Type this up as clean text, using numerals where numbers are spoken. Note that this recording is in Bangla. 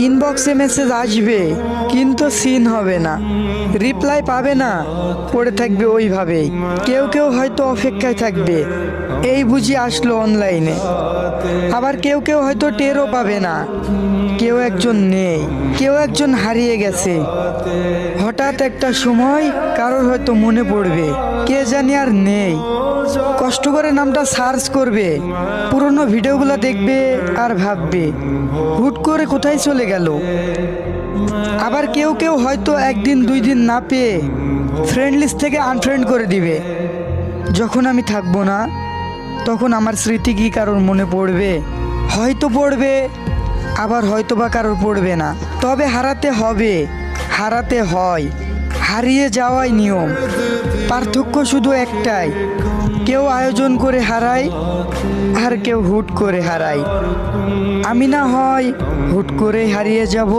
ইনবক্সে মেসেজ আসবে কিন্তু সিন হবে না, রিপ্লাই পাবে না, পড়ে থাকবে ওইভাবেই। কেউ কেউ হয়তো অপেক্ষায় থাকবে, এই বুঝি আসলো অনলাইনে। আবার কেউ কেউ হয়তো টেরও পাবে না, কেউ একজন নেই, কেউ একজন হারিয়ে গেছে। হঠাৎ একটা সময় কারোর হয়তো মনে পড়বে, কে জানি আর নেই। কষ্ট করে নামটা সার্চ করবে, পুরনো ভিডিওগুলো দেখবে আর ভাববে হুট করে কোথায় চলে গেল। আবার কেউ কেউ হয়তো একদিন দুই দিন না পেয়ে ফ্রেন্ড লিস্ট থেকে আনফ্রেন্ড করে দিবে। যখন আমি থাকবো না তখন আমার স্মৃতি কি কারোর মনে পড়বে? হয়তো পড়বে, আবার হয়তো বা কারোর পড়বে না। তবে হারাতে হবে, হারাতে হয়, হারিয়ে যাওয়াই নিয়ম। পার্থক্য শুধু একটাই, কেউ আয়োজন করে হারায় আর কেউ হুট করে হারায়। আমি না হয় হুট করে হারিয়ে যাব।